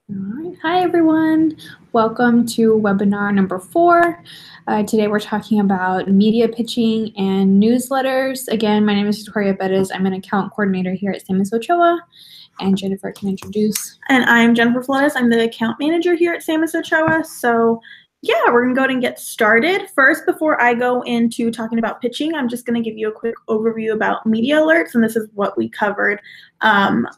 All right. Hi, everyone. Welcome to webinar number 4. Today we're talking about media pitching and newsletters. Again, my name is Victoria Bettis. I'm an account coordinator here at Samus Ochoa, and Jennifer can introduce. And I'm Jennifer Flores. I'm the account manager here at Samus Ochoa. So yeah, we're going to go ahead and get started. First, before I go into talking about pitching, I'm just going to give you a quick overview about media alerts, and this is what we covered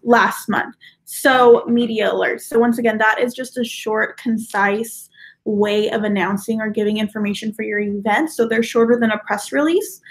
last month. So media alerts. So once again, that is just a short, concise way of announcing or giving information for your event. So they're shorter than a press release.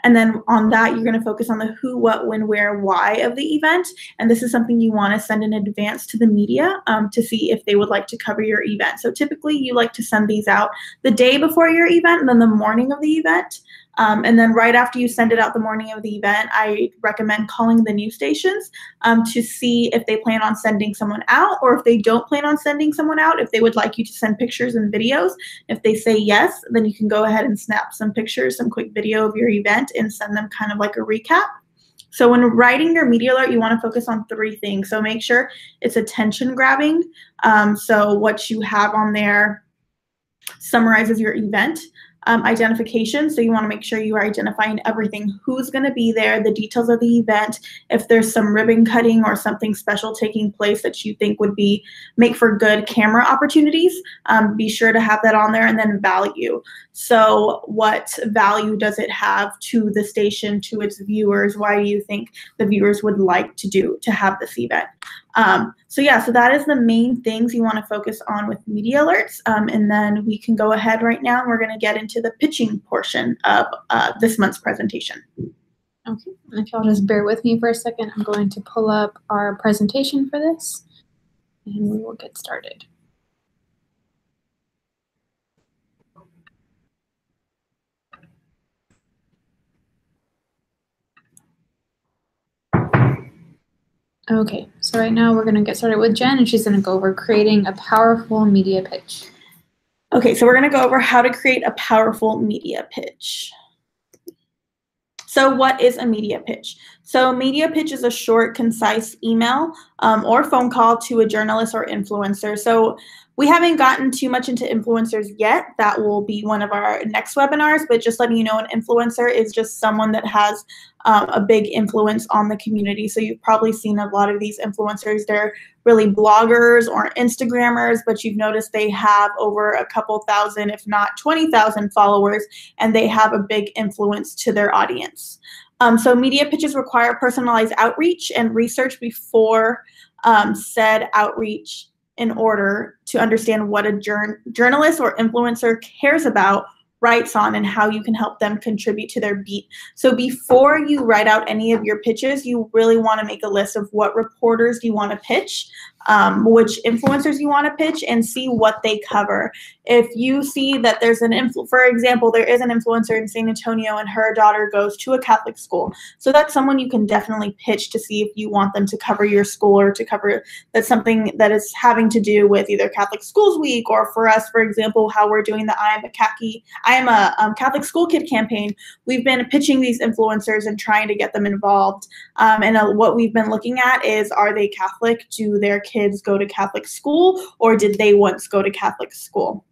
And then on that, you're going to focus on the who, what, when, where, why of the event. And this is something you want to send in advance to the media to see if they would like to cover your event. So typically you like to send these out the day before your event and then the morning of the event. And then right after you send it out the morning of the event, I recommend calling the news stations to see if they plan on sending someone out, or if they don't plan on sending someone out, if they would like you to send pictures and videos. If they say yes, then you can go ahead and snap some pictures, some quick video of your event and send them kind of like a recap. So when writing your media alert, you want to focus on 3 things. So make sure it's attention grabbing. So what you have on there summarizes your event. Identification, so you want to make sure you are identifying everything, who's going to be there, the details of the event, if there's some ribbon cutting or something special taking place that you think would make for good camera opportunities, be sure to have that on there. And then value, so what value does it have to the station, to its viewers? Why do you think the viewers would like to have this event? So that is the main things you want to focus on with media alerts. And then we can go ahead right now and we're going to get into the pitching portion of this month's presentation. Okay, if y'all just bear with me for a second, I'm going to pull up our presentation for this and we will get started. Okay, so right now we're going to get started with Jen, and she's going to go over creating a powerful media pitch. Okay, so we're going to go over how to create a powerful media pitch. So what is a media pitch? So media pitch is a short, concise email or phone call to a journalist or influencer. So we haven't gotten too much into influencers yet. That will be one of our next webinars, but just letting you know, an influencer is just someone that has a big influence on the community. So you've probably seen a lot of these influencers. They're really bloggers or Instagrammers, but you've noticed they have over a couple thousand, if not 20,000 followers, and they have a big influence to their audience. So media pitches require personalized outreach and research before said outreach in order to understand what a journalist or influencer cares about, writes on, and how you can help them contribute to their beat. So before you write out any of your pitches, you really want to make a list of what reporters you want to pitch, which influencers you want to pitch, and see what they cover. If you see that there's for example, there is an influencer in San Antonio and her daughter goes to a Catholic school. So that's someone you can definitely pitch to see if you want them to cover your school, or to cover that's something that is having to do with either Catholic Schools Week, or for us, for example, how we're doing the I am a Catholic School Kid campaign. We've been pitching these influencers and trying to get them involved. And what we've been looking at is, are they Catholic? Do their kids go to Catholic school, or did they once go to Catholic school?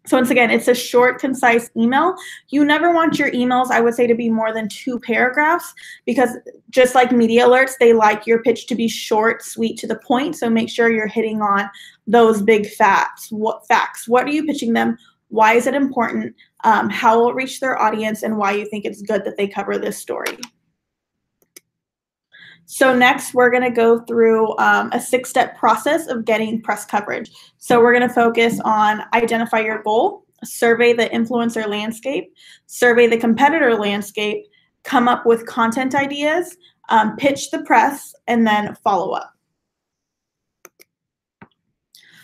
So once again, it's a short, concise email. You never want your emails, I would say, to be more than 2 paragraphs, because just like media alerts, they like your pitch to be short, sweet, to the point. So make sure you're hitting on those big facts. What are you pitching them? Why is it important? How will it reach their audience, and why you think it's good that they cover this story. So next, we're going to go through a 6-step process of getting press coverage. So we're going to focus on identify your goal, survey the influencer landscape, survey the competitor landscape, come up with content ideas, pitch the press, and then follow up.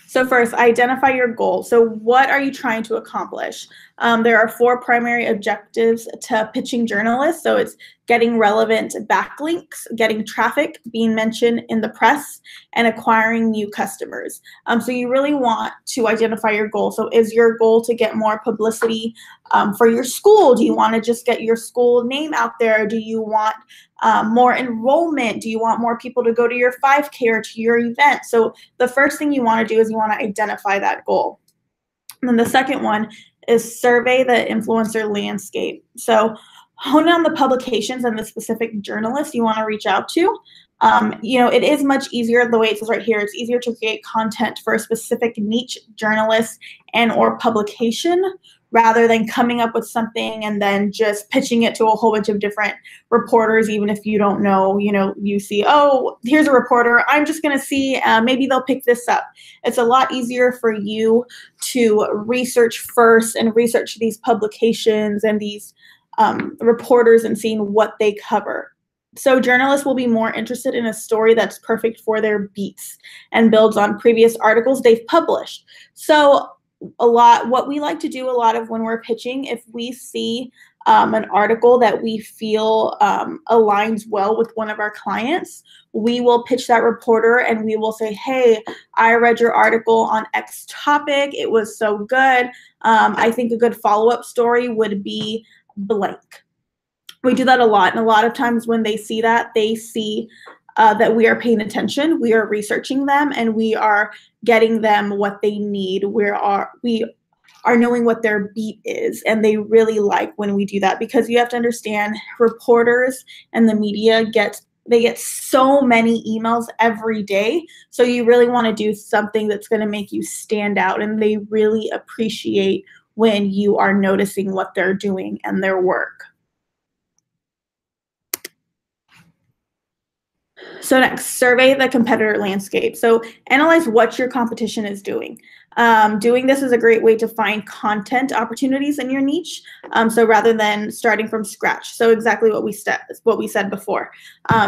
So first, identify your goal. So what are you trying to accomplish? There are 4 primary objectives to pitching journalists. So it's getting relevant backlinks, getting traffic, being mentioned in the press, and acquiring new customers. So you really want to identify your goal. So is your goal to get more publicity for your school? Do you want to just get your school name out there? Do you want more enrollment? Do you want more people to go to your 5K or to your event? So the first thing you want to do is you want to identify that goal. And then the second one is survey the influencer landscape. So hone in on the publications and the specific journalists you want to reach out to. It is much easier, the way it says right here, it's easier to create content for a specific niche journalist and or publication rather than coming up with something and then just pitching it to a whole bunch of different reporters, even if you don't know, you see, oh, here's a reporter, I'm just going to see, maybe they'll pick this up. It's a lot easier for you to research first and research these publications and these reporters and seeing what they cover. So journalists will be more interested in a story that's perfect for their beats and builds on previous articles they've published. So what we like to do a lot of when we're pitching, if we see an article that we feel aligns well with one of our clients, we will pitch that reporter and we will say, hey, I read your article on X topic. It was so good. I think a good follow-up story would be blank. We do that a lot. And a lot of times when they see that, they see that we are paying attention, we are researching them, and we are getting them what they need. We are knowing what their beat is, and they really like when we do that, because you have to understand, reporters and the media get so many emails every day. So you really want to do something that's going to make you stand out, and they really appreciate when you are noticing what they're doing and their work. So next, survey the competitor landscape. So analyze what your competition is doing. Doing this is a great way to find content opportunities in your niche. So rather than starting from scratch. So exactly what we said before.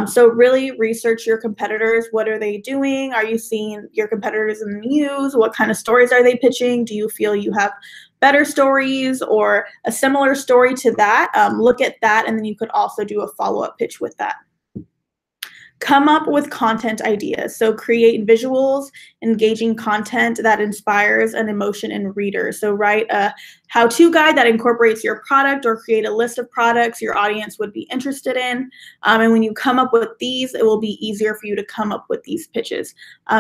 So really research your competitors. What are they doing? Are you seeing your competitors in the news? What kind of stories are they pitching? Do you feel you have better stories or a similar story to that? Look at that, and then you could also do a follow-up pitch with that. Come up with content ideas. So create visuals, engaging content that inspires an emotion in readers. So write a how-to guide that incorporates your product, or create a list of products your audience would be interested in. And when you come up with these, it will be easier for you to come up with these pitches.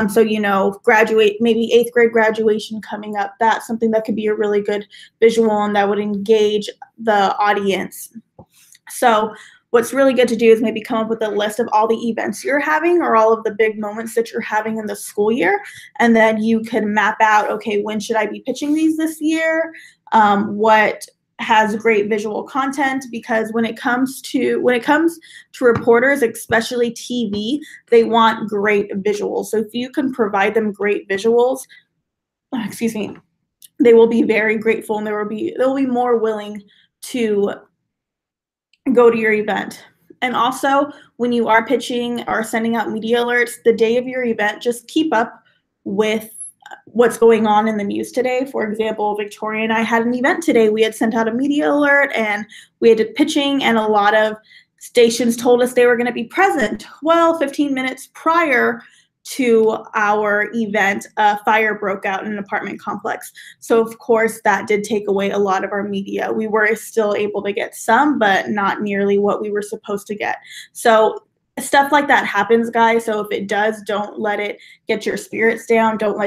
So, graduate, maybe 8th grade graduation coming up, that's something that could be a really good visual and that would engage the audience. So what's really good to do is maybe come up with a list of all the events you're having or all of the big moments that you're having in the school year. And then you can map out, okay, when should I be pitching these this year? What has great visual content? Because when it comes to reporters, especially TV, they want great visuals. So if you can provide them great visuals, they will be very grateful, and they'll be more willing to go to your event. And also, when you are pitching or sending out media alerts the day of your event, just keep up with what's going on in the news today. For example, Victoria and I had an event today. We had sent out a media alert and we had pitching, and a lot of stations told us they were going to be present. Well, 15 minutes prior to our event, a fire broke out in an apartment complex. So of course that did take away a lot of our media. We were still able to get some, but not nearly what we were supposed to get. So stuff like that happens, guys. So if it does, don't let it get your spirits down. Don't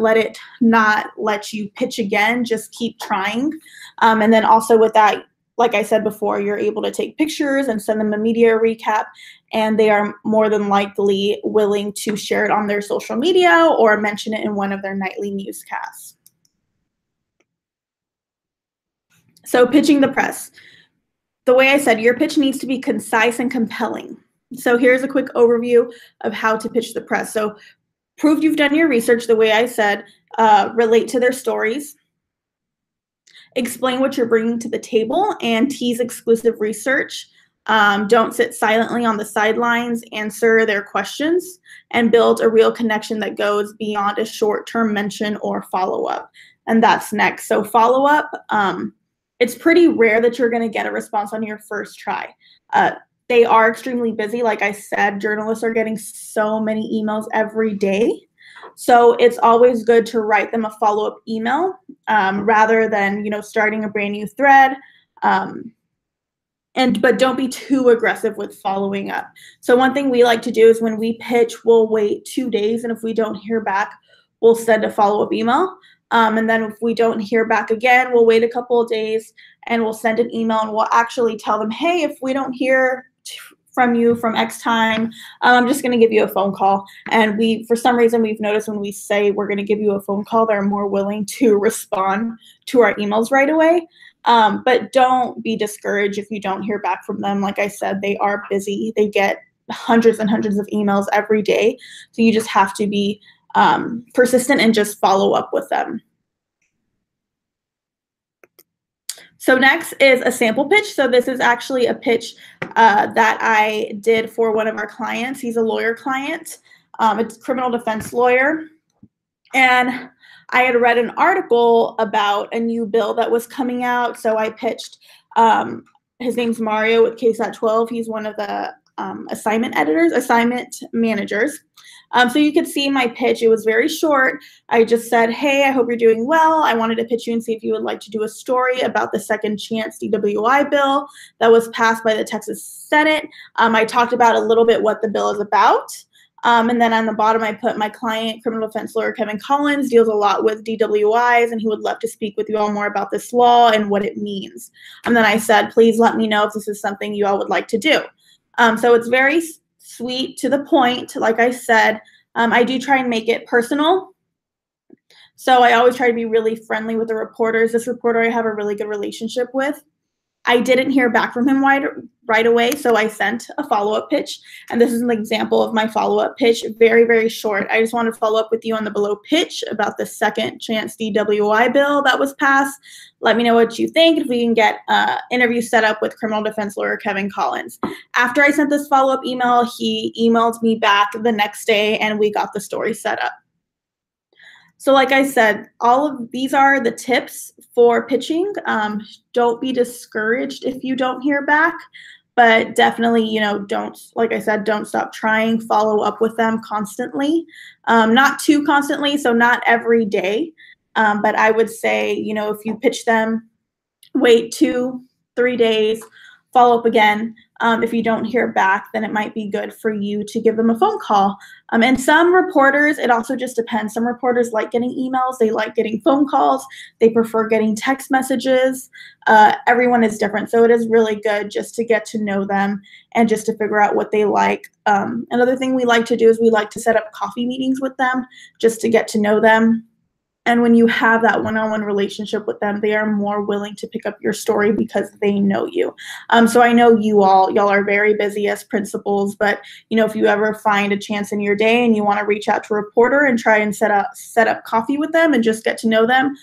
let it not let you pitch again. Just keep trying. And then also with that, like I said before, you're able to take pictures and send them a media recap, and they are more than likely willing to share it on their social media or mention it in one of their nightly newscasts. So pitching the press. The way I said, your pitch needs to be concise and compelling. So here's a quick overview of how to pitch the press. So prove you've done your research, the way I said, relate to their stories, explain what you're bringing to the table, and tease exclusive research. Don't sit silently on the sidelines, answer their questions, and build a real connection that goes beyond a short-term mention or follow-up. And that's next. So follow-up, it's pretty rare that you're going to get a response on your first try. They are extremely busy. Like I said, journalists are getting so many emails every day. So it's always good to write them a follow-up email rather than, starting a brand new thread. But don't be too aggressive with following up. So one thing we like to do is when we pitch, we'll wait 2 days, and if we don't hear back, we'll send a follow-up email. And then if we don't hear back again, we'll wait a couple of days and we'll send an email, and we'll actually tell them, hey, if we don't hear from you from X time, I'm just going to give you a phone call. And for some reason, we've noticed when we say we're going to give you a phone call, they're more willing to respond to our emails right away. But don't be discouraged if you don't hear back from them. Like I said, they are busy. They get hundreds and hundreds of emails every day. So you just have to be persistent and just follow up with them. So next is a sample pitch. So this is actually a pitch that I did for one of our clients. He's a lawyer client. It's a criminal defense lawyer. And I had read an article about a new bill that was coming out. So I pitched, his name's Mario with KSAT 12. He's one of the assignment managers. So you could see my pitch. It was very short. I just said, hey, I hope you're doing well. I wanted to pitch you and see if you would like to do a story about the second chance DWI bill that was passed by the Texas Senate. I talked about a little bit what the bill is about. And then on the bottom, I put my client, criminal defense lawyer Kevin Collins, deals a lot with DWIs, and he would love to speak with you all more about this law and what it means. And then I said, please let me know if this is something you all would like to do. So it's very sweet, to the point. Like I said, I do try and make it personal. So I always try to be really friendly with the reporters. This reporter I have a really good relationship with. I didn't hear back from him right away, so I sent a follow-up pitch. And this is an example of my follow-up pitch, very, very short. I just want to follow up with you on the below pitch about the second chance DWI bill that was passed. Let me know what you think, if we can get an interview set up with criminal defense lawyer Kevin Collins. After I sent this follow-up email, he emailed me back the next day, and we got the story set up. So like I said, all of these are the tips for pitching. Don't be discouraged if you don't hear back, but definitely, don't, like I said, don't stop trying. Follow up with them constantly, not too constantly, so not every day. But I would say, if you pitch them, wait 2-3 days, follow up again. If you don't hear back, then it might be good for you to give them a phone call. And some reporters, it also just depends. Some reporters like getting emails. They like getting phone calls. They prefer getting text messages. Everyone is different. So it is really good just to get to know them and just to figure out what they like. Another thing we like to do is we like to set up coffee meetings with them just to get to know them. And when you have that one-on-one relationship with them, they are more willing to pick up your story because they know you. So I know y'all are very busy as principals, but if you ever find a chance in your day and you want to reach out to a reporter and try and set up coffee with them and just get to know them,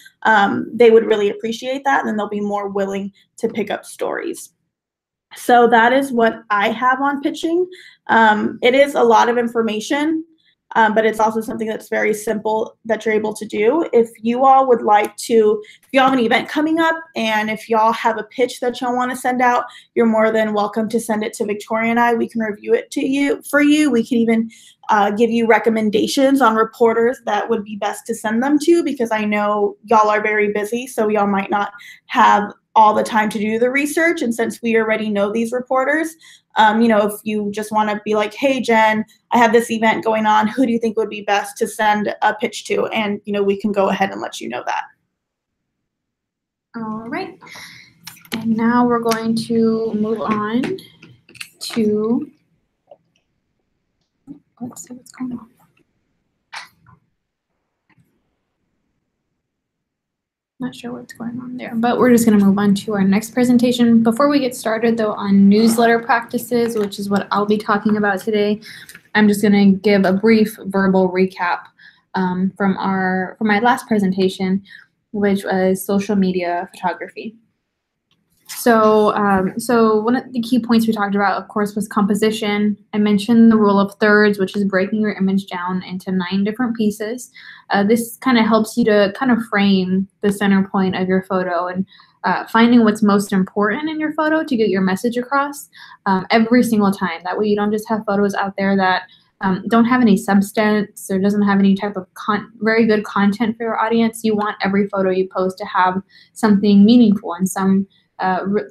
they would really appreciate that, and then they'll be more willing to pick up stories. So that is what I have on pitching. It is a lot of information. But it's also something that's very simple that you're able to do. If you all would like to, if you all have an event coming up and if y'all have a pitch that y'all want to send out, you're more than welcome to send it to Victoria and I. We can review it for you. We can even give you recommendations on reporters that would be best to send them to, because I know y'all are very busy, so y'all might not have all the time to do the research. And since we already know these reporters, if you just want to be like, hey, Jen, I have this event going on. Who do you think would be best to send a pitch to? And, we can go ahead and let you know that. All right. And now we're going to move on to, let's see what's going on. Not sure what's going on there, but we're just going to move on to our next presentation. Before we get started, though, on newsletter practices, which is what I'll be talking about today, I'm just going to give a brief verbal recap from my last presentation, which was social media photography. So one of the key points we talked about, of course, was composition. I mentioned the rule of thirds, which is breaking your image down into 9 different pieces. This kind of helps you to kind of frame the center point of your photo and finding what's most important in your photo to get your message across every single time. That way you don't just have photos out there that don't have any substance or doesn't have any type of very good content for your audience. You want every photo you post to have something meaningful and some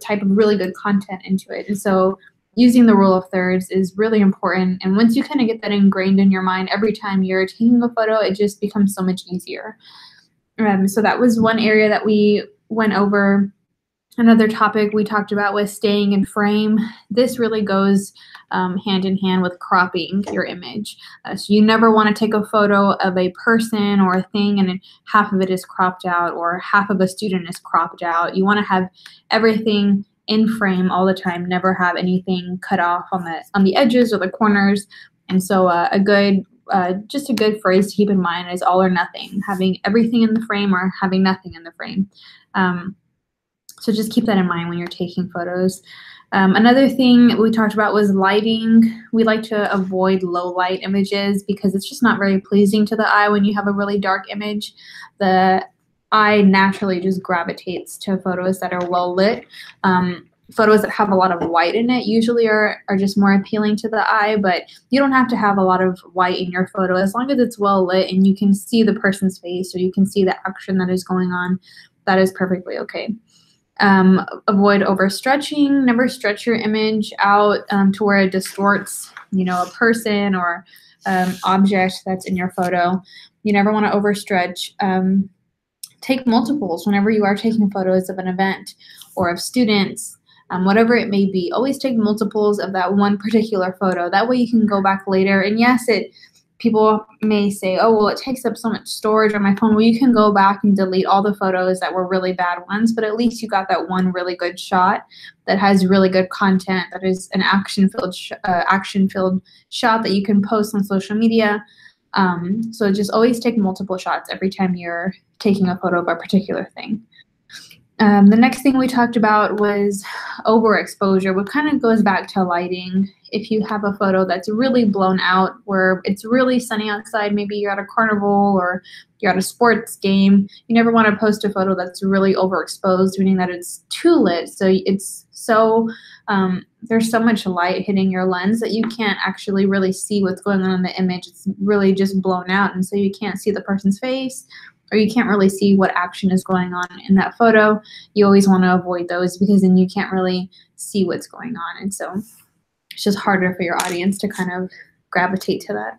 type of really good content into it. And so using the rule of thirds is really important. And once you kind of get that ingrained in your mind, every time you're taking a photo, it just becomes so much easier. So that was one area that we went over. Another topic we talked about was staying in frame. This really goes hand in hand with cropping your image. So you never want to take a photo of a person or a thing and half of it is cropped out or half of a student is cropped out. You want to have everything in frame all the time, never have anything cut off on the edges or the corners. And so just a good phrase to keep in mind is all or nothing, having everything in the frame or having nothing in the frame. So just keep that in mind when you're taking photos. Another thing we talked about was lighting. We like to avoid low light images because it's just not very pleasing to the eye when you have a really dark image. The eye naturally just gravitates to photos that are well lit. Photos that have a lot of white in it usually are just more appealing to the eye, but you don't have to have a lot of white in your photo as long as it's well lit and you can see the person's face or you can see the action that is going on. That is perfectly okay. Avoid overstretching. Never stretch your image out to where it distorts, a person or object that's in your photo. You never want to overstretch. Take multiples whenever you are taking photos of an event or of students, whatever it may be. Always take multiples of that one particular photo. That way you can go back later. And yes, people may say, oh, well, it takes up so much storage on my phone. Well, you can go back and delete all the photos that were really bad ones, but at least you got that one really good shot that has really good content, that is an action-filled shot that you can post on social media. So just always take multiple shots every time you're taking a photo of a particular thing. The next thing we talked about was overexposure, which kind of goes back to lighting. If you have a photo that's really blown out where it's really sunny outside, maybe you're at a carnival or you're at a sports game, you never want to post a photo that's really overexposed, meaning that it's too lit. So there's so much light hitting your lens that you can't actually really see what's going on in the image. It's really just blown out, and so you can't see the person's face, or you can't really see what action is going on in that photo. You always want to avoid those because then you can't really see what's going on. And so it's just harder for your audience to kind of gravitate to that.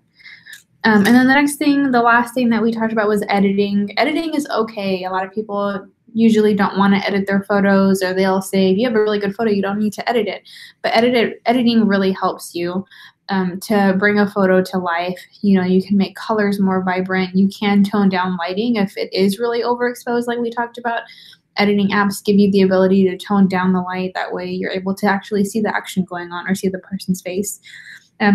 And then the last thing that we talked about was editing. Editing is okay. A lot of people usually don't want to edit their photos, or they'll say, if you have a really good photo, you don't need to edit it. But editing really helps you to bring a photo to life. You can make colors more vibrant. You can tone down lighting if it is really overexposed, like we talked about. Editing apps give you the ability to tone down the light. That way you're able to actually see the action going on or see the person's face.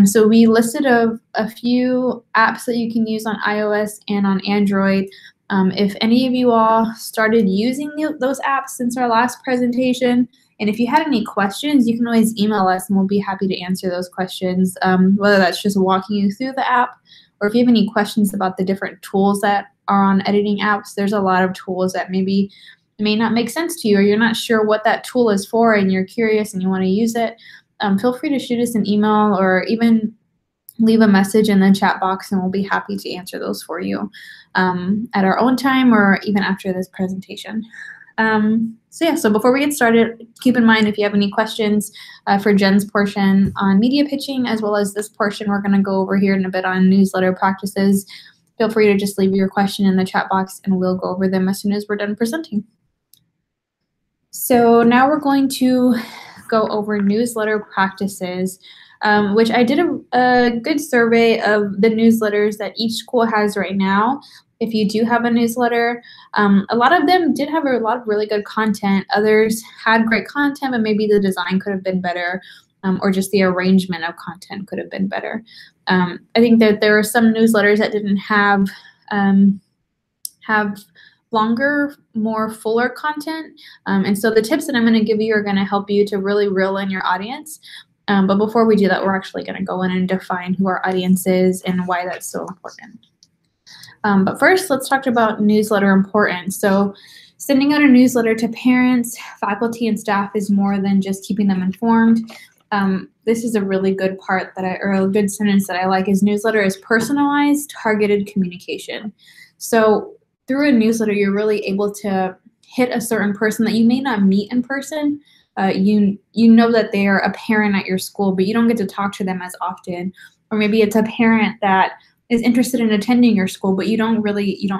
So we listed a few apps that you can use on iOS and on Android. If any of you all started using those apps since our last presentation, and if you had any questions, you can always email us and we'll be happy to answer those questions, whether that's just walking you through the app, or if you have any questions about the different tools that are on editing apps. There's a lot of tools that maybe may not make sense to you, or you're not sure what that tool is for and you're curious and you want to use it. Feel free to shoot us an email or even leave a message in the chat box and we'll be happy to answer those for you at our own time or even after this presentation. So before we get started, keep in mind if you have any questions for Jen's portion on media pitching, as well as this portion we're going to go over here in a bit on newsletter practices, feel free to just leave your question in the chat box and we'll go over them as soon as we're done presenting. So now we're going to go over newsletter practices, which I did a good survey of the newsletters that each school has right now. If you do have a newsletter, a lot of them did have a lot of really good content. Others had great content, but maybe the design could have been better, or just the arrangement of content could have been better. I think that there are some newsletters that didn't have longer, more fuller content. And so the tips that I'm going to give you are going to help you to really reel in your audience. But before we do that, we're actually going to go in and define who our audience is and why that's so important. But first, let's talk about newsletter importance. So sending out a newsletter to parents, faculty, and staff is more than just keeping them informed. This is a really good part or a good sentence that I like is newsletter is personalized, targeted communication. So through a newsletter, you're really able to hit a certain person that you may not meet in person. You know that they are a parent at your school, but you don't get to talk to them as often. Or maybe it's a parent that is interested in attending your school, but you don't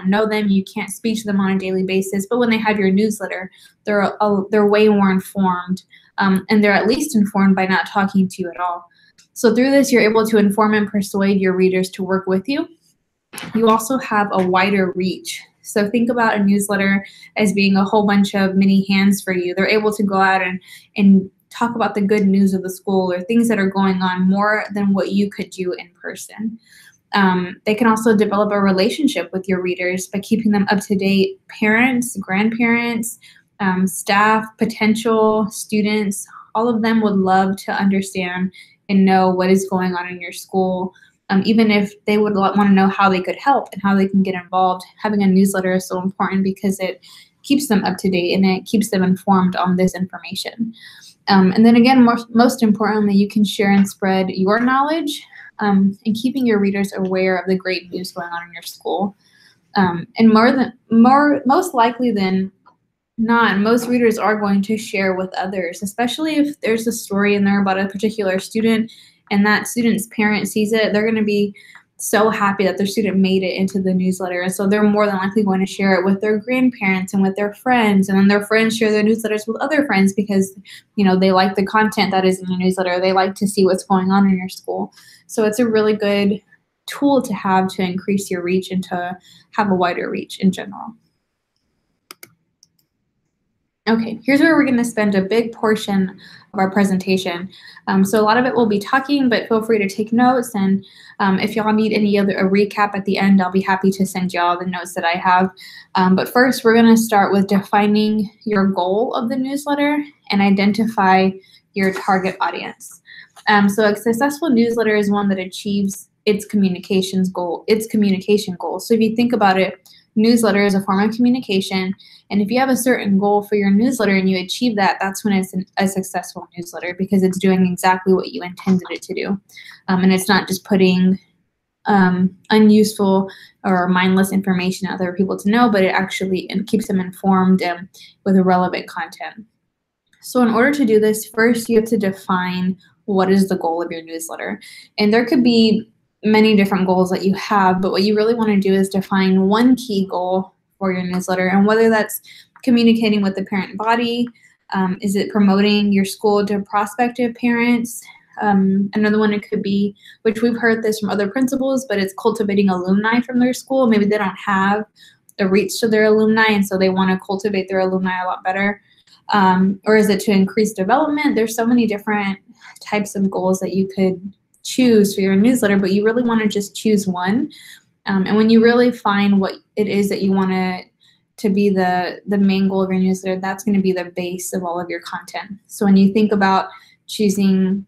know them, you can't speak to them on a daily basis. But when they have your newsletter, they're way more informed, and they're at least informed by not talking to you at all. So through this, you're able to inform and persuade your readers to work with you. You also have a wider reach. So think about a newsletter as being a whole bunch of mini hands for you. They're able to go out and talk about the good news of the school or things that are going on more than what you could do in person. They can also develop a relationship with your readers by keeping them up to date. Parents, grandparents, staff, potential students, all of them would love to understand and know what is going on in your school. Even if they would want to know how they could help and how they can get involved, having a newsletter is so important because it keeps them up to date and it keeps them informed on this information. And then again, most importantly, you can share and spread your knowledge and keeping your readers aware of the great news going on in your school. And most likely than not, most readers are going to share with others, especially if there's a story in there about a particular student and that student's parent sees it. They're going to be so happy that their student made it into the newsletter. And so they're more than likely going to share it with their grandparents and with their friends. And then their friends share their newsletters with other friends because, they like the content that is in your newsletter. They like to see what's going on in your school. So it's a really good tool to have to increase your reach and to have a wider reach in general. Okay, here's where we're going to spend a big portion of our presentation. So a lot of it will be talking, but feel free to take notes. And if y'all need a recap at the end, I'll be happy to send y'all the notes that I have. But first, we're going to start with defining your goal of the newsletter and identify your target audience. So a successful newsletter is one that achieves its communication goal. So if you think about it, newsletter is a form of communication. And if you have a certain goal for your newsletter and you achieve that, that's when it's a successful newsletter because it's doing exactly what you intended it to do. And it's not just putting unuseful or mindless information out there for people to know, but it actually keeps them informed with relevant content. So in order to do this, first you have to define what is the goal of your newsletter. And there could be many different goals that you have, but what you really want to do is define one key goal for your newsletter, and whether that's communicating with the parent body, is it promoting your school to prospective parents? Another one it could be, which we've heard this from other principals, but it's cultivating alumni from their school. Maybe they don't have the reach to their alumni, and so they want to cultivate their alumni a lot better. Or is it to increase development? There's so many different types of goals that you could choose for your newsletter, but you really want to just choose one. And when you really find what it is that you want to be the main goal of your newsletter, that's going to be the base of all of your content. So when you think about choosing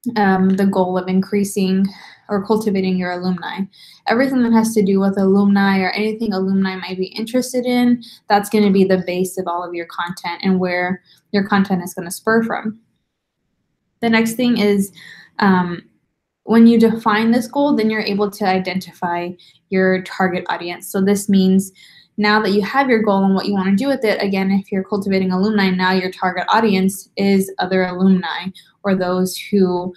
the goal of increasing or cultivating your alumni, everything that has to do with alumni or anything alumni might be interested in, that's going to be the base of all of your content and where your content is going to spur from. The next thing is when you define this goal, then you're able to identify your target audience. So this means now that you have your goal and what you want to do with it, again, if you're cultivating alumni, now your target audience is other alumni or those who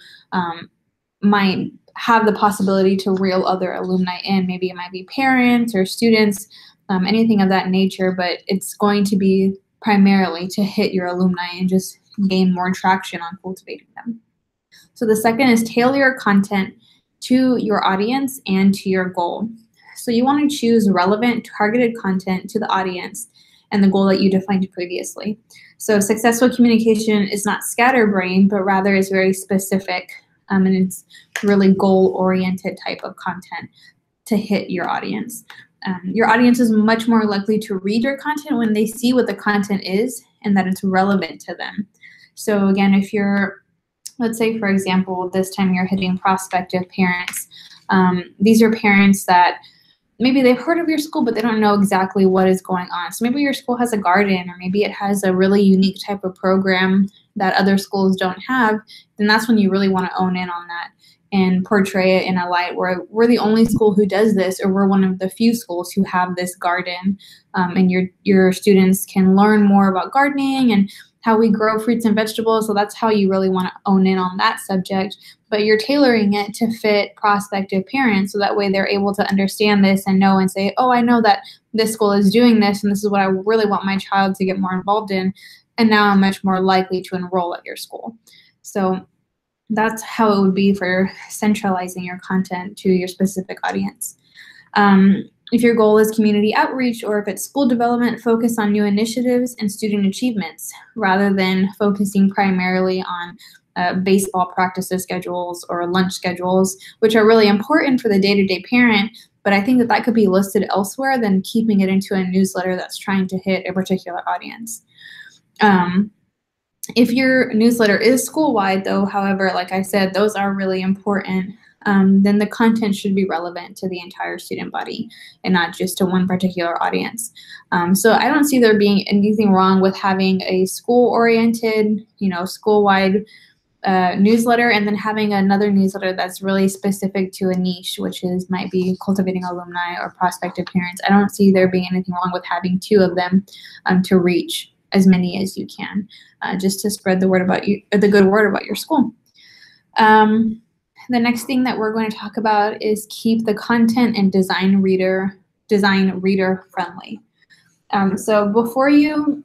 might have the possibility to reel other alumni in. Maybe it might be parents or students, anything of that nature, but it's going to be primarily to hit your alumni and just gain more traction on cultivating them. So the second is tailor your content to your audience and to your goal. So you want to choose relevant, targeted content to the audience and the goal that you defined previously. So successful communication is not scatterbrained, but rather is very specific, and it's really goal-oriented type of content to hit your audience. Your audience is much more likely to read your content when they see what the content is and that it's relevant to them. So again, if you're, let's say, for example, this time you're hitting prospective parents. These are parents that maybe they've heard of your school, but they don't know exactly what is going on. So maybe your school has a garden, or maybe it has a really unique type of program that other schools don't have. Then that's when you really want to own in on that and portray it in a light where we're the only school who does this, or we're one of the few schools who have this garden, and your students can learn more about gardening and how we grow fruits and vegetables. So that's how you really want to own in on that subject, but you're tailoring it to fit prospective parents. So that way they're able to understand this and know and say, oh, I know that this school is doing this, and this is what I really want my child to get more involved in. And now I'm much more likely to enroll at your school. So that's how it would be for centralizing your content to your specific audience. If your goal is community outreach, or if it's school development, focus on new initiatives and student achievements rather than focusing primarily on baseball practices schedules or lunch schedules, which are really important for the day-to-day parent. But I think that that could be listed elsewhere than keeping it into a newsletter that's trying to hit a particular audience. If your newsletter is school-wide, though, however, like I said, those are really important. Then the content should be relevant to the entire student body and not just to one particular audience. So I don't see there being anything wrong with having a school-oriented, school-wide newsletter, and then having another newsletter that's really specific to a niche, which might be cultivating alumni or prospective parents. I don't see there being anything wrong with having two of them to reach as many as you can, just to spread the word about you, the good word about your school. The next thing that we're going to talk about is keep the content and design reader friendly. So before you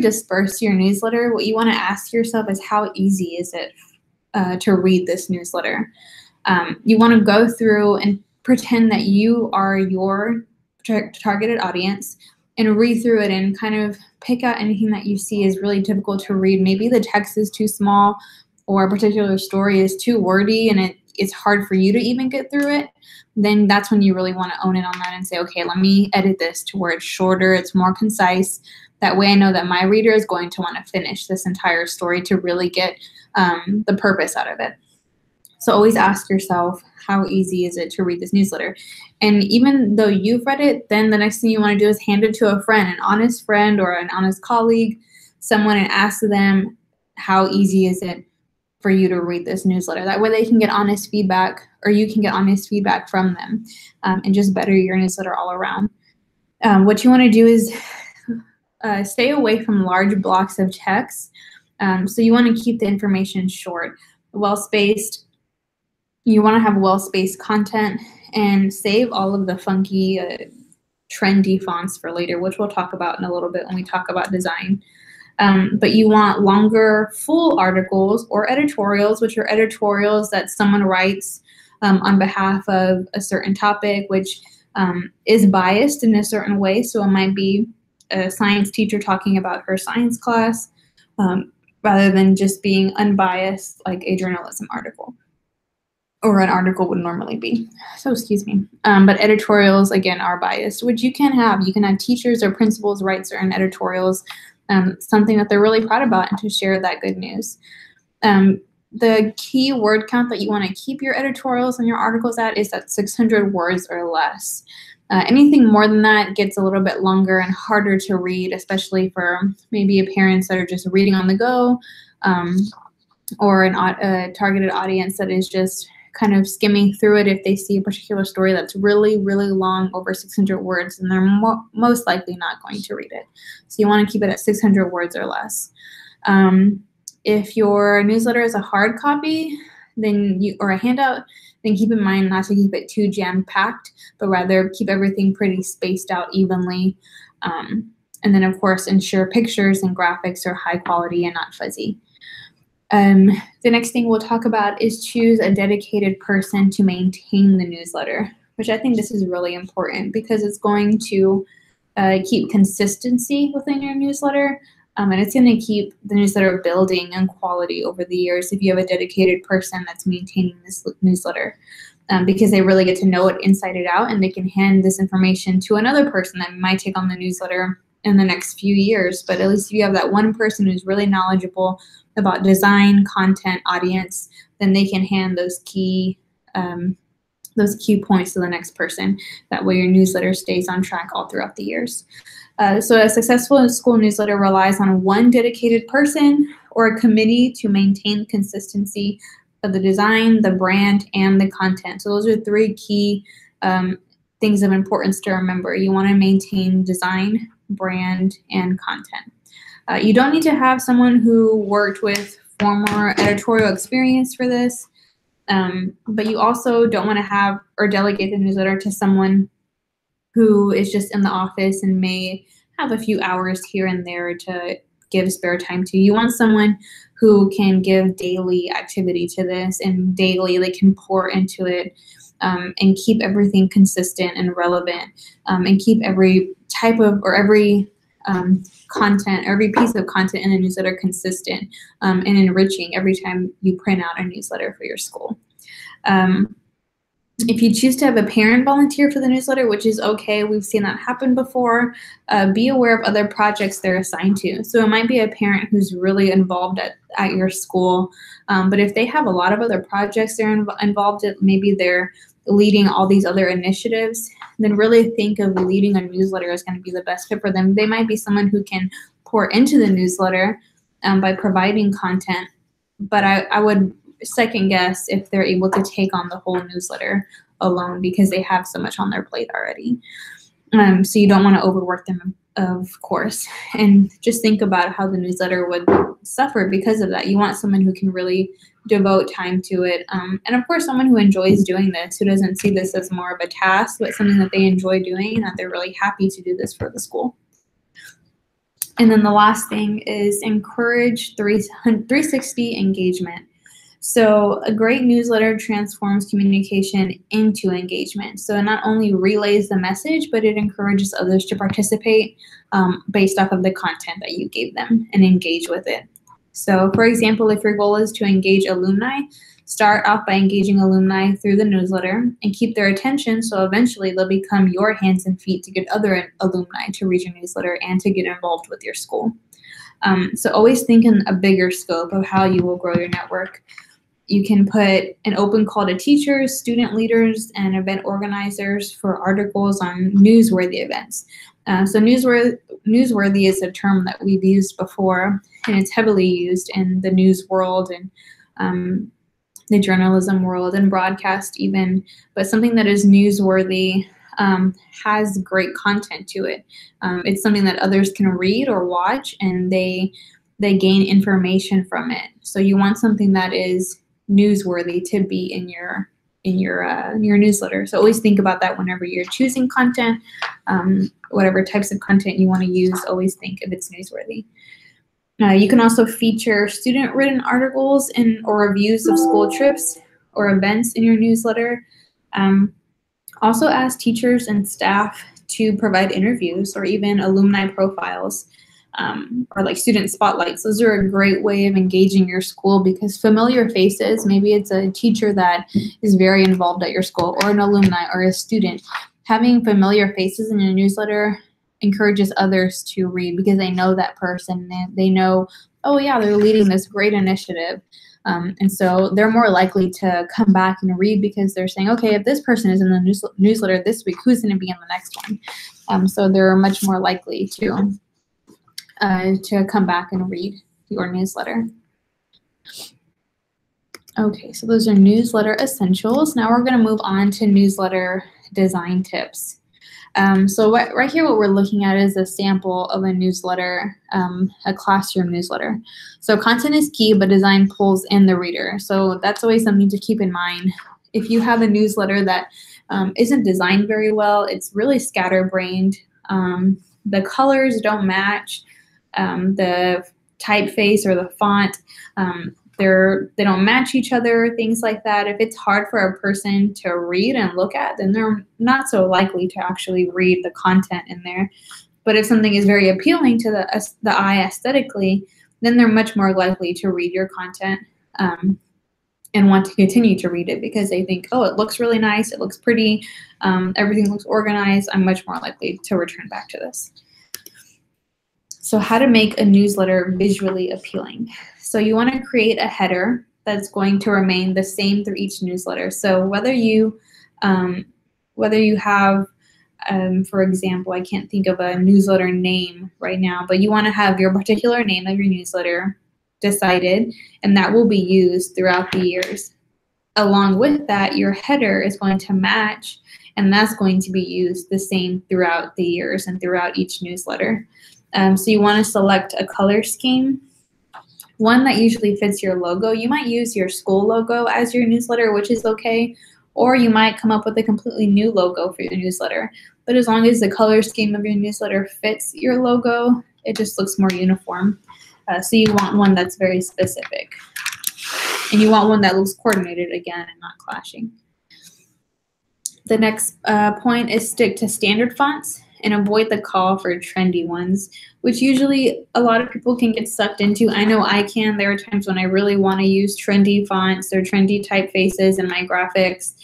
disperse your newsletter, what you want to ask yourself is, how easy is it to read this newsletter? You want to go through and pretend that you are your targeted audience and read through it and kind of pick out anything that you see is really difficult to read. Maybe the text is too small, or a particular story is too wordy and it's hard for you to even get through it. Then that's when you really want to own it on that and say, okay, let me edit this to where it's shorter, it's more concise. That way I know that my reader is going to want to finish this entire story to really get the purpose out of it. So always ask yourself, how easy is it to read this newsletter? And even though you've read it, then the next thing you want to do is hand it to a friend, an honest friend or an honest colleague, someone, and ask them, how easy is it for you to read this newsletter? That way they can get honest feedback, or you can get honest feedback from them, and just better your newsletter all around. What you want to do is stay away from large blocks of text. So you want to keep the information short, well-spaced. You want to have well-spaced content, and save all of the funky, trendy fonts for later, which we'll talk about in a little bit when we talk about design. But you want longer, full articles or editorials, which are editorials that someone writes on behalf of a certain topic, which is biased in a certain way. So it might be a science teacher talking about her science class, rather than just being unbiased like a journalism article or an article would normally be. So excuse me. But editorials, again, are biased, which you can have. You can have teachers or principals write certain editorials, something that they're really proud about, and to share that good news. The key word count that you want to keep your editorials and your articles at is at 600 words or less. Anything more than that gets a little bit longer and harder to read, especially for maybe parents that are just reading on the go, or a targeted audience that is just kind of skimming through it. If they see a particular story that's really, really long, over 600 words, and they're most likely not going to read it. So you want to keep it at 600 words or less. If your newsletter is a hard copy, or a handout, then keep in mind not to keep it too jam-packed, but rather keep everything pretty spaced out evenly. And then, of course, ensure pictures and graphics are high quality and not fuzzy. The next thing we'll talk about is choose a dedicated person to maintain the newsletter, which I think this is really important because it's going to keep consistency within your newsletter, and it's going to keep the newsletter building in quality over the years if you have a dedicated person that's maintaining this newsletter. because they really get to know it inside and out, and they can hand this information to another person that might take on the newsletter in the next few years. But at least if you have that one person who's really knowledgeable about design, content, audience, then they can hand those key points to the next person. That way your newsletter stays on track all throughout the years. So a successful school newsletter relies on one dedicated person or a committee to maintain consistency of the design, the brand, and the content. So those are three key things of importance to remember. You want to maintain design, brand, and content. You don't need to have someone who worked with former editorial experience for this, but you also don't want to have or delegate the newsletter to someone who is just in the office and may have a few hours here and there to give spare time to. You want someone who can give daily activity to this, and daily they can pour into it and keep everything consistent and relevant, and keep every type of or every content, every piece of content in a newsletter consistent and enriching every time you print out a newsletter for your school. If you choose to have a parent volunteer for the newsletter, which is okay, we've seen that happen before, be aware of other projects they're assigned to. So it might be a parent who's really involved at your school, but if they have a lot of other projects they're involved in, maybe they're leading all these other initiatives, then really think of leading a newsletter as going to be the best fit for them. They might be someone who can pour into the newsletter by providing content, but I would second guess if they're able to take on the whole newsletter alone because they have so much on their plate already. So you don't want to overwork them, of course. And just think about how the newsletter would suffer because of that. You want someone who can really devote time to it. And of course, someone who enjoys doing this, who doesn't see this as more of a task, but something that they enjoy doing and that they're really happy to do this for the school. And then the last thing is encourage 360 engagement. So a great newsletter transforms communication into engagement. So it not only relays the message, but it encourages others to participate based off of the content that you gave them and engage with it. So for example, if your goal is to engage alumni, start off by engaging alumni through the newsletter and keep their attention so eventually they'll become your hands and feet to get other alumni to read your newsletter and to get involved with your school. So always think in a bigger scope of how you will grow your network. You can put an open call to teachers, student leaders, and event organizers for articles on newsworthy events. So newsworthy is a term that we've used before, and it's heavily used in the news world and the journalism world and broadcast even. But something that is newsworthy has great content to it. It's something that others can read or watch, and they gain information from it. So you want something that is newsworthy to be in your newsletter. So always think about that whenever you're choosing content. Whatever types of content you want to use, always think if it's newsworthy. You can also feature student-written articles or reviews of school trips or events in your newsletter. Also ask teachers and staff to provide interviews or even alumni profiles. Or like student spotlights. Those are a great way of engaging your school because familiar faces, maybe it's a teacher that is very involved at your school or an alumni or a student. Having familiar faces in your newsletter encourages others to read because they know that person. They know, oh yeah, they're leading this great initiative. And so they're more likely to come back and read because they're saying, okay, if this person is in the newsletter this week, who's going to be in the next one? So they're much more likely to come back and read your newsletter. Okay, so those are newsletter essentials. Now we're going to move on to newsletter design tips. So right here, what we're looking at is a sample of a newsletter, a classroom newsletter. So content is key, but design pulls in the reader. So that's always something to keep in mind. If you have a newsletter that isn't designed very well, it's really scatterbrained. The colors don't match. The typeface or the font, they don't match each other, things like that. If it's hard for a person to read and look at, then they're not so likely to actually read the content in there. But if something is very appealing to the eye aesthetically, then they're much more likely to read your content. and want to continue to read it because they think, oh, it looks really nice, it looks pretty, everything looks organized, I'm much more likely to return back to this. So how to make a newsletter visually appealing. So you want to create a header that's going to remain the same through each newsletter. So whether you have, for example, I can't think of a newsletter name right now, but you want to have your particular name of your newsletter decided, and that will be used throughout the years. Along with that, your header is going to match, and that's going to be used the same throughout the years and throughout each newsletter. So you want to select a color scheme, one that usually fits your logo. You might use your school logo as your newsletter, which is okay, or you might come up with a completely new logo for your newsletter. But as long as the color scheme of your newsletter fits your logo, it just looks more uniform. So you want one that's very specific. And you want one that looks coordinated again and not clashing. The next point is stick to standard fonts and avoid the call for trendy ones, which usually a lot of people can get sucked into. I know I can. There are times when I really want to use trendy fonts or trendy typefaces in my graphics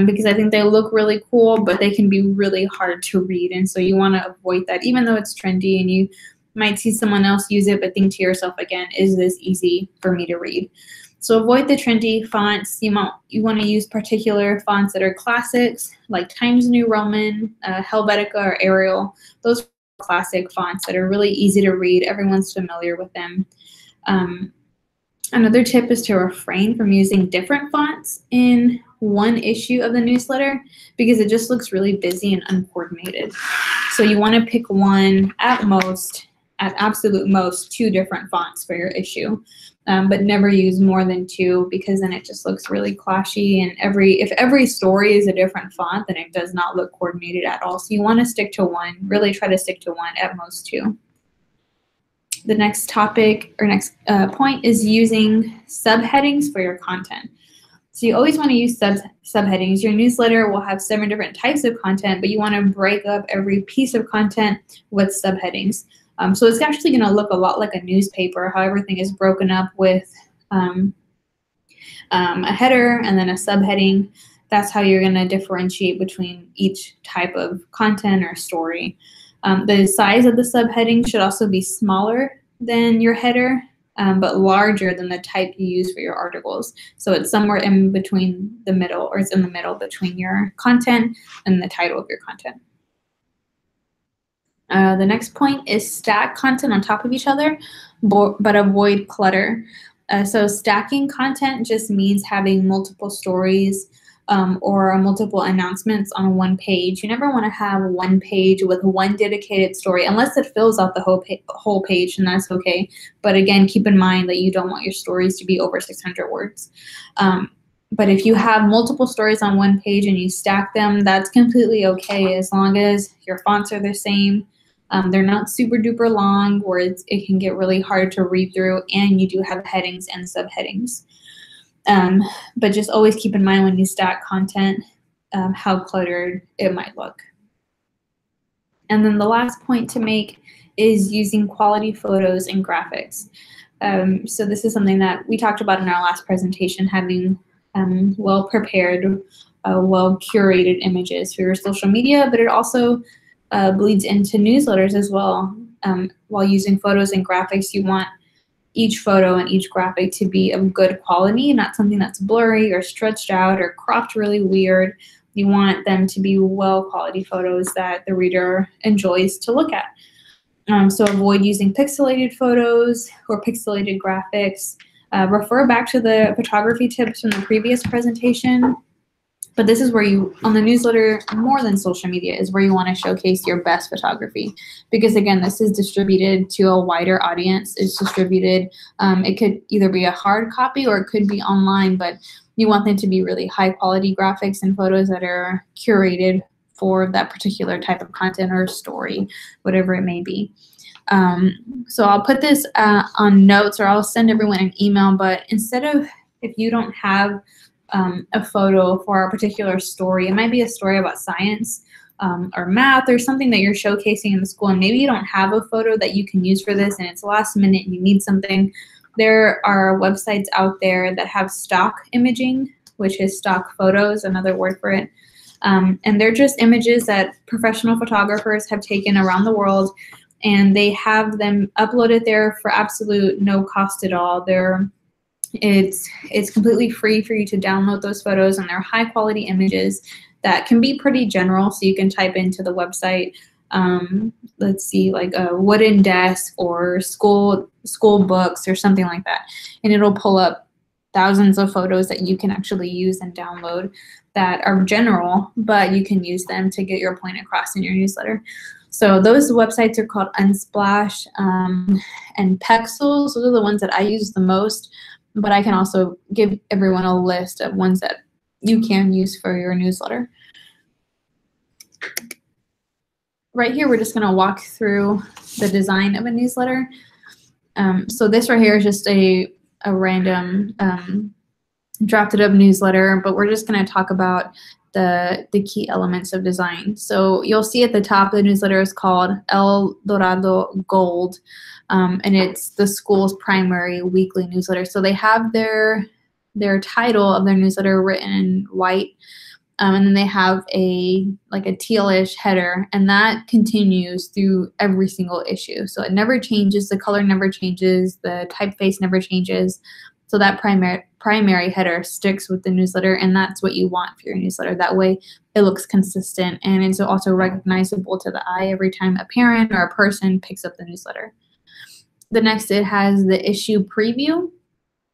because I think they look really cool, but they can be really hard to read. And so you want to avoid that, even though it's trendy and you might see someone else use it, but think to yourself again, is this easy for me to read? So avoid the trendy fonts. You want to use particular fonts that are classics, like Times New Roman, Helvetica, or Arial. Those are classic fonts that are really easy to read. Everyone's familiar with them. Another tip is to refrain from using different fonts in one issue of the newsletter because it just looks really busy and uncoordinated. So you want to pick one at absolute most, 2 different fonts for your issue. But never use more than 2 because then it just looks really clashy, and if every story is a different font, then it does not look coordinated at all. So you want to stick to 1, really try to stick to 1, at most 2. The next topic or next point is using subheadings for your content. So you always want to use subheadings. Your newsletter will have 7 different types of content, but you want to break up every piece of content with subheadings. So it's actually going to look a lot like a newspaper, how everything is broken up with a header and then a subheading. That's how you're going to differentiate between each type of content or story. The size of the subheading should also be smaller than your header, but larger than the type you use for your articles. So it's somewhere in between the middle, or it's in the middle between your content and the title of your content. The next point is stack content on top of each other, but avoid clutter. So stacking content just means having multiple stories or multiple announcements on one page. You never want to have one page with one dedicated story unless it fills out the whole page, and that's okay. But again, keep in mind that you don't want your stories to be over 600 words. But if you have multiple stories on one page and you stack them, that's completely okay as long as your fonts are the same. They're not super duper long where it can get really hard to read through, and you do have headings and subheadings. But just always keep in mind when you stack content how cluttered it might look. And then the last point to make is using quality photos and graphics. So this is something that we talked about in our last presentation, having well-prepared, well-curated images for your social media, but it also bleeds into newsletters as well. While using photos and graphics, you want each photo and each graphic to be of good quality, not something that's blurry or stretched out or cropped really weird. You want them to be well-quality photos that the reader enjoys to look at. So avoid using pixelated photos or pixelated graphics. Refer back to the photography tips from the previous presentation. But this is where you, on the newsletter, more than social media, is where you want to showcase your best photography. Because again, this is distributed to a wider audience. It's distributed, it could either be a hard copy or it could be online, but you want them to be really high quality graphics and photos that are curated for that particular type of content or story, whatever it may be. So I'll put this on notes, or I'll send everyone an email, but instead of, if you don't have a photo for a particular story, it might be a story about science or math or something that you're showcasing in the school, and maybe you don't have a photo that you can use for this and it's last minute and you need something, there are websites out there that have stock imaging, which is stock photos, another word for it. And they're just images that professional photographers have taken around the world, and they have them uploaded there for absolute no cost at all. It's completely free for you to download those photos, and they're high quality images that can be pretty general. So you can type into the website, let's see, like a wooden desk or school books or something like that, and it'll pull up thousands of photos that you can actually use and download that are general, but you can use them to get your point across in your newsletter. So those websites are called Unsplash and Pexels. Those are the ones that I use the most, but I can also give everyone a list of ones that you can use for your newsletter. Right here, we're just going to walk through the design of a newsletter. So this right here is just a random drafted up newsletter, but we're just going to talk about the key elements of design. So you'll see at the top, the newsletter is called El Dorado Gold, and it's the school's primary weekly newsletter. So they have their title of their newsletter written in white, and then they have a tealish header, and that continues through every single issue. So it never changes, the color never changes, the typeface never changes. So that primary header sticks with the newsletter, and that's what you want for your newsletter. That way it looks consistent, and it's also recognizable to the eye every time a parent or a person picks up the newsletter. The next, it has the issue preview,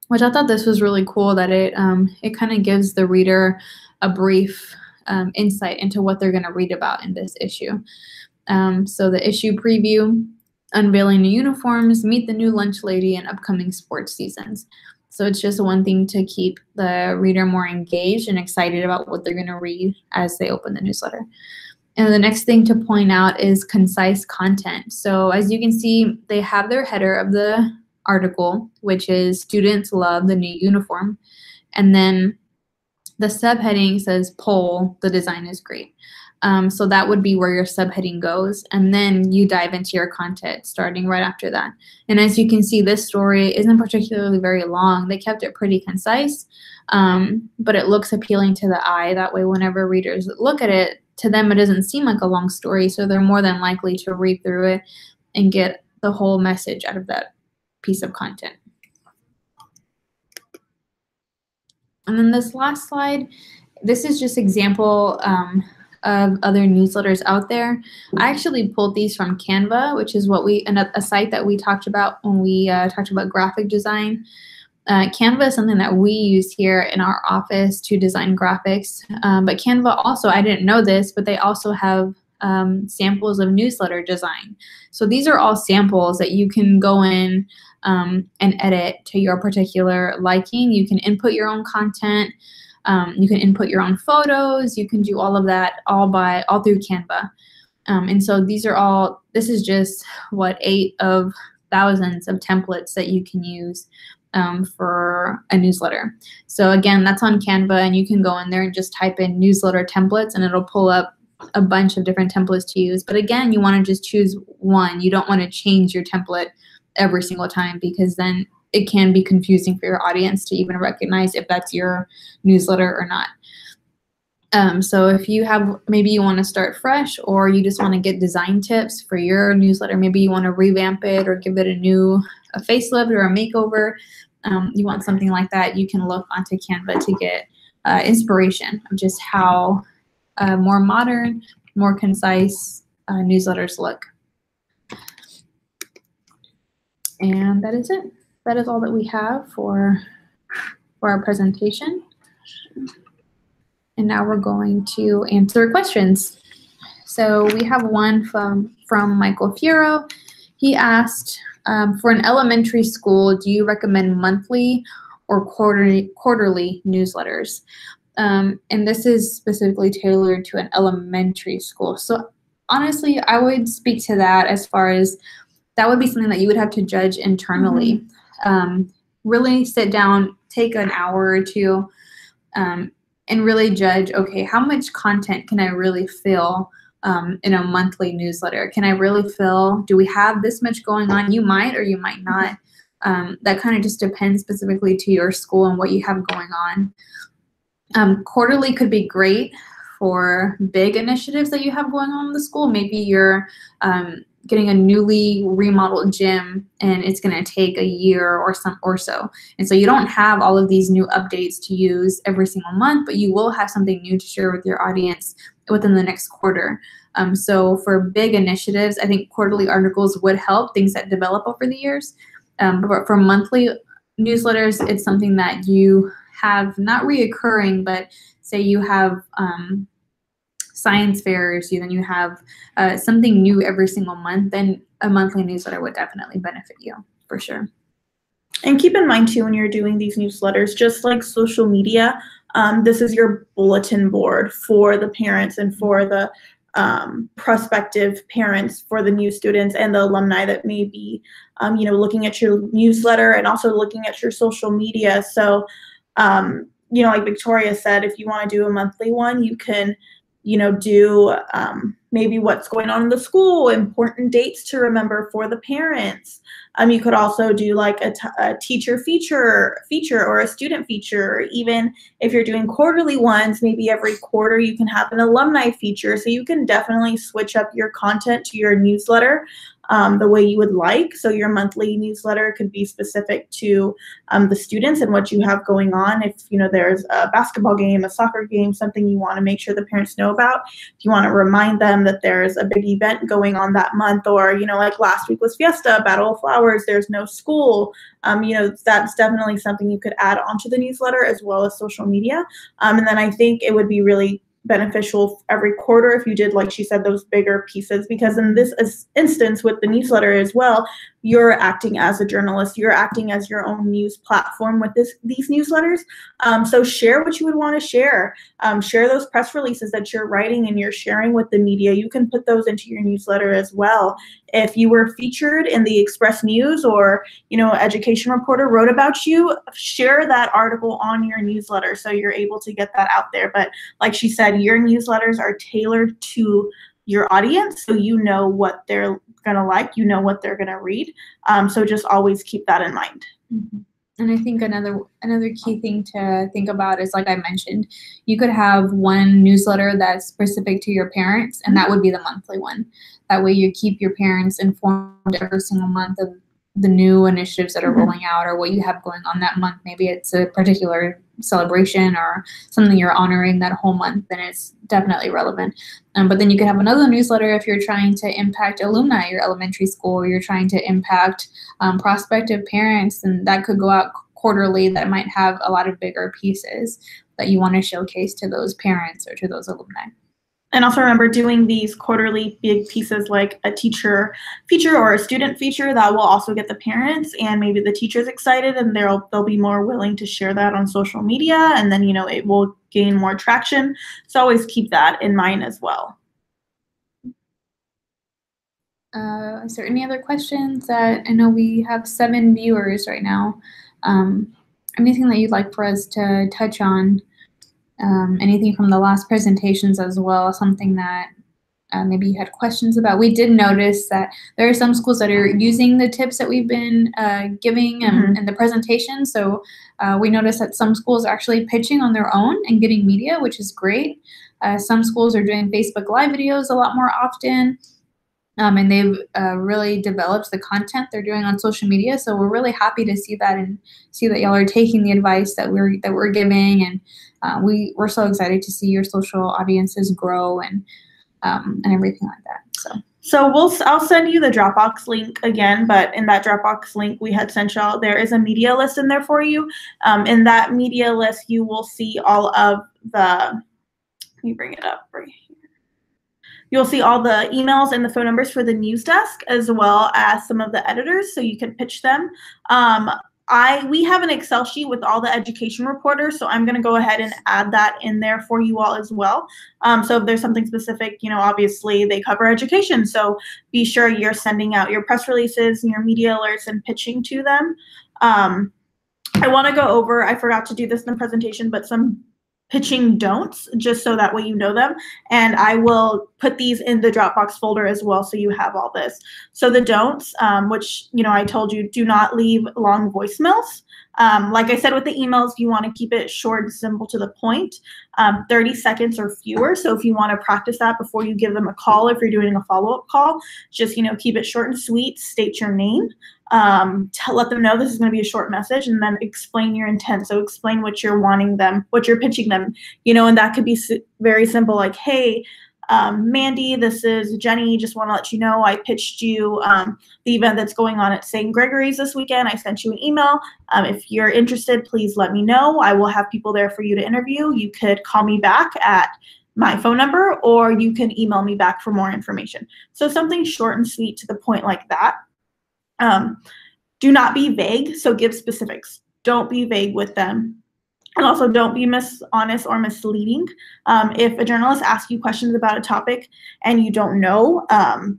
which I thought this was really cool, that it kind of gives the reader a brief insight into what they're going to read about in this issue. So the issue preview, unveiling new uniforms, meet the new lunch lady, and upcoming sports seasons. So it's just one thing to keep the reader more engaged and excited about what they're going to read as they open the newsletter. And the next thing to point out is concise content. So as you can see, they have their header of the article, which is students love the new uniform. And then the subheading says poll, the design is great. So that would be where your subheading goes. And then you dive into your content starting right after that. And as you can see, this story isn't particularly very long. They kept it pretty concise, but it looks appealing to the eye. That way, whenever readers look at it, to them, it doesn't seem like a long story. So they're more than likely to read through it and get the whole message out of that piece of content. And then this last slide, this is just example of other newsletters out there. I actually pulled these from Canva, which is a site that we talked about when we talked about graphic design. Canva is something that we use here in our office to design graphics. But Canva also, I didn't know this, but they also have samples of newsletter design. So these are all samples that you can go in and edit to your particular liking. You can input your own content. You can input your own photos. You can do all of that all through Canva. And so this is just 8 of thousands of templates that you can use for a newsletter. So again, that's on Canva, and you can go in there and just type in newsletter templates, and it'll pull up a bunch of different templates to use. But again, you want to just choose one. You don't want to change your template every single time, because then it can be confusing for your audience to even recognize if that's your newsletter or not. So if maybe you want to start fresh, or you just want to get design tips for your newsletter, maybe you want to revamp it or give it a facelift or a makeover, you want something like that, you can look onto Canva to get inspiration of just how more modern, more concise newsletters look. And that is it. That is all that we have for our presentation. And now we're going to answer questions. So we have one from Michael Fiero. He asked, for an elementary school, do you recommend monthly or quarterly newsletters? And this is specifically tailored to an elementary school. So honestly, I would speak to that as far as that would be something that you would have to judge internally. Really sit down, take an hour or two, and really judge, okay, how much content can I really fill in a monthly newsletter? Can I really fill, do we have this much going on? You might or you might not. That kind of just depends specifically to your school and what you have going on. Quarterly could be great for big initiatives that you have going on in the school. Maybe you're getting a newly remodeled gym and it's going to take a year or so. And so you don't have all of these new updates to use every single month, but you will have something new to share with your audience within the next quarter. So for big initiatives, I think quarterly articles would help, things that develop over the years. But for monthly newsletters, it's something that you have not reoccurring, but say you have science fairs, then you have something new every single month, then a monthly newsletter would definitely benefit you for sure. And keep in mind too, when you're doing these newsletters, just like social media, this is your bulletin board for the parents and for the prospective parents, for the new students and the alumni that may be, looking at your newsletter and also looking at your social media. So, like Victoria said, if you want to do a monthly one, you can, do maybe what's going on in the school, important dates to remember for the parents. You could also do like a teacher feature or a student feature. Or even if you're doing quarterly ones, maybe every quarter you can have an alumni feature. So you can definitely switch up your content to your newsletter the way you would like. So your monthly newsletter could be specific to the students and what you have going on. If there's a basketball game, a soccer game, something you want to make sure the parents know about, if you want to remind them that there's a big event going on that month, or like last week was Fiesta, Battle of Flowers, there's no school, that's definitely something you could add onto the newsletter as well as social media. And then I think it would be really beneficial every quarter if you did, like she said, those bigger pieces, because in this instance with the newsletter as well, you're acting as a journalist, you're acting as your own news platform with these newsletters. So share what you would want to share. Share those press releases that you're writing and you're sharing with the media. You can put those into your newsletter as well. If you were featured in the Express News, or education reporter wrote about you, share that article on your newsletter so you're able to get that out there. But like she said, your newsletters are tailored to your audience, so you know what they're gonna like, what they're gonna read. So just always keep that in mind. Mm-hmm. And I think another key thing to think about is, like I mentioned, you could have one newsletter that's specific to your parents, and that would be the monthly one. That way you keep your parents informed every single month of the new initiatives that are rolling out or what you have going on that month. Maybe it's a particular celebration or something you're honoring that whole month, then it's definitely relevant. But then you could have another newsletter if you're trying to impact alumni at your elementary school, or you're trying to impact prospective parents, and that could go out quarterly. That might have a lot of bigger pieces that you want to showcase to those parents or to those alumni. And also remember, doing these quarterly big pieces like a teacher feature or a student feature, that will also get the parents and maybe the teachers excited, and they'll be more willing to share that on social media, and then it will gain more traction. So always keep that in mind as well. Is there any other questions? I know we have 7 viewers right now. Anything that you'd like for us to touch on? Anything from the last presentations as well, something that maybe you had questions about. We did notice that there are some schools that are using the tips that we've been giving in the presentation. So we noticed that some schools are actually pitching on their own and getting media, which is great. Some schools are doing Facebook Live videos a lot more often. And they've really developed the content they're doing on social media. So we're really happy to see that and see that y'all are taking the advice that we're giving, and we're so excited to see your social audiences grow and everything like that. So I'll send you the Dropbox link again, but in that Dropbox link we had sent y'all, there is a media list in there for you. In that media list, you will see all of the, let me bring it up right here. You'll see all the emails and the phone numbers for the news desk, as well as some of the editors, so you can pitch them. We have an Excel sheet with all the education reporters, so I'm going to go ahead and add that in there for you all as well. So if there's something specific, obviously they cover education, so be sure you're sending out your press releases and your media alerts and pitching to them. I want to go over, I forgot to do this in the presentation, but some pitching don'ts, just so that way you know them. And I will put these in the Dropbox folder as well, so you have all this. So the don'ts, which, I told you, do not leave long voicemails. Like I said with the emails, you want to keep it short and simple to the point, 30 seconds or fewer. So if you want to practice that before you give them a call, if you're doing a follow-up call, just, keep it short and sweet, state your name, let them know this is going to be a short message, and then explain your intent. So explain what you're wanting them, what you're pitching them, and that could be very simple, like, hey, Mandy, this is Jenny. Just want to let you know I pitched you the event that's going on at St. Gregory's this weekend. I sent you an email. If you're interested, please let me know. I will have people there for you to interview. You could call me back at my phone number, or you can email me back for more information. So something short and sweet to the point like that. Do not be vague, so give specifics. Don't be vague with them. And also don't be dishonest or misleading. If a journalist asks you questions about a topic and you don't know,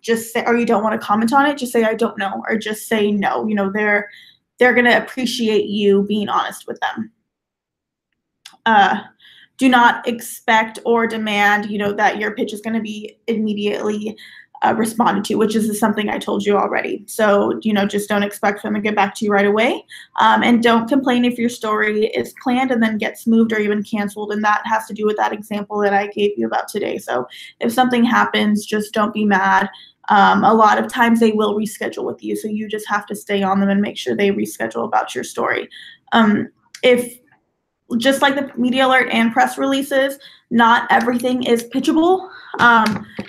just say, or you don't want to comment on it, just say, I don't know, or just say no. They're going to appreciate you being honest with them. Do not expect or demand, that your pitch is going to be immediately responded to, which is something I told you already. So, just don't expect them to get back to you right away. And don't complain if your story is planned and then gets moved or even canceled. And that has to do with that example that I gave you about today. So if something happens, just don't be mad. A lot of times they will reschedule with you. So you just have to stay on them and make sure they reschedule about your story. Just like the media alert and press releases, not everything is pitchable.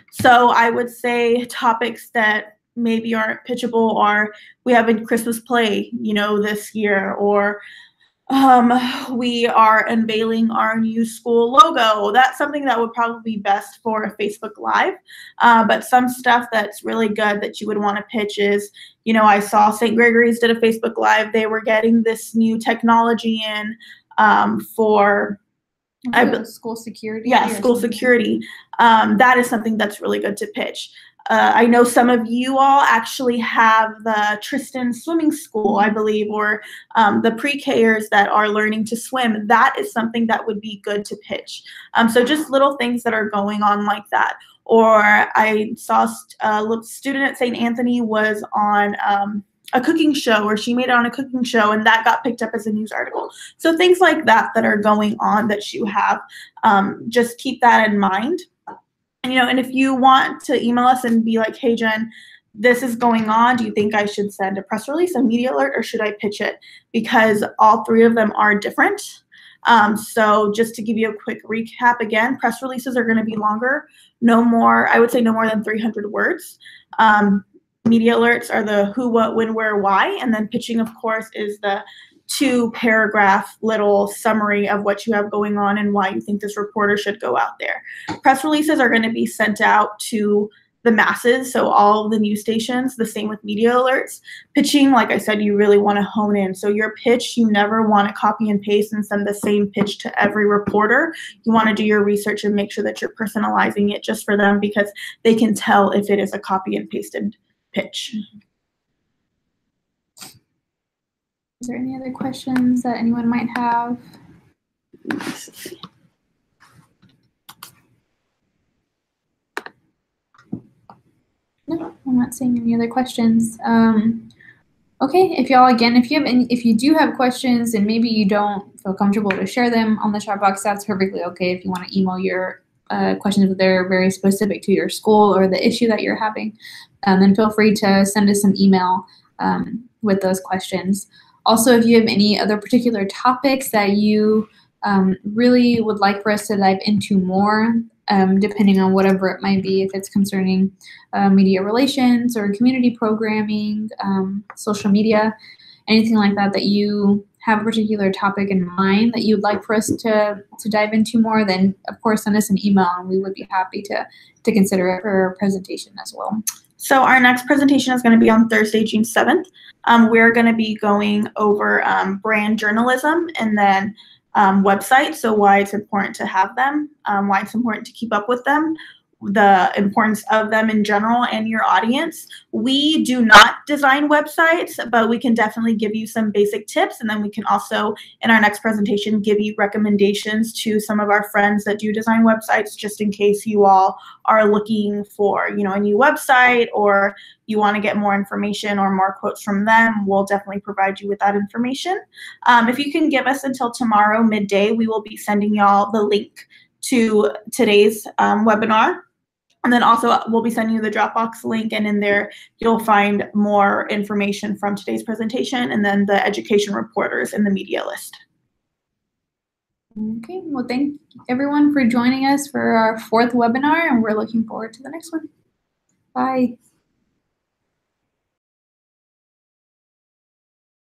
So I would say topics that maybe aren't pitchable are, we have a Christmas play, this year, or we are unveiling our new school logo. That's something that would probably be best for a Facebook Live. But some stuff that's really good that you would want to pitch is, I saw St. Gregory's did a Facebook Live. They were getting this new technology in for school security. Yeah, school security. That is something that's really good to pitch. I know some of you all actually have the Tristan swimming school, I believe, or the pre-Kers that are learning to swim. That is something that would be good to pitch. So just little things that are going on like that. Or I saw a student at St. Anthony was on a cooking show, or she made it on a cooking show, and that got picked up as a news article. So things like that that are going on that you have, just keep that in mind. And if you want to email us and be like, hey, Jen, this is going on. Do you think I should send a press release, a media alert, or should I pitch it? Because all three of them are different. So just to give you a quick recap again, press releases are going to be longer, I would say no more than 300 words. Media alerts are the who, what, when, where, why, and then pitching, of course, is the 2-paragraph little summary of what you have going on and why you think this reporter should go out there. Press releases are going to be sent out to the masses, so all of the news stations, the same with media alerts. Pitching, like I said, you really want to hone in. So your pitch, you never want to copy and paste and send the same pitch to every reporter. You want to do your research and make sure that you're personalizing it just for them, because they can tell if it is a copy and pasted pitch. Is there any other questions that anyone might have? No, I'm not seeing any other questions. Okay, if you do have questions and maybe you don't feel comfortable to share them on the chat box, that's perfectly okay. If you want to email your questions that are very specific to your school or the issue that you're having, then feel free to send us an email with those questions. Also, if you have any other particular topics that you really would like for us to dive into more, depending on whatever it might be, if it's concerning media relations or community programming, social media, anything like that, that you have a particular topic in mind that you'd like for us to dive into more, then of course send us an email and we would be happy to consider it for a presentation as well. So our next presentation is going to be on Thursday, June 7th. We're going to be going over brand journalism and then websites, so why it's important to have them, why it's important to keep up with them, the importance of them in general and your audience. We do not design websites, but we can definitely give you some basic tips, and then we can also, in our next presentation, give you recommendations to some of our friends that do design websites, just in case you all are looking for, you know, a new website, or you want to get more information or more quotes from them. We'll definitely provide you with that information. If you can give us until tomorrow midday, we will be sending y'all the link to today's webinar. And then also we'll be sending you the Dropbox link, and in there you'll find more information from today's presentation, and then the education reporters in the media list. Okay, well, thank everyone for joining us for our 4th webinar, and we're looking forward to the next one. Bye.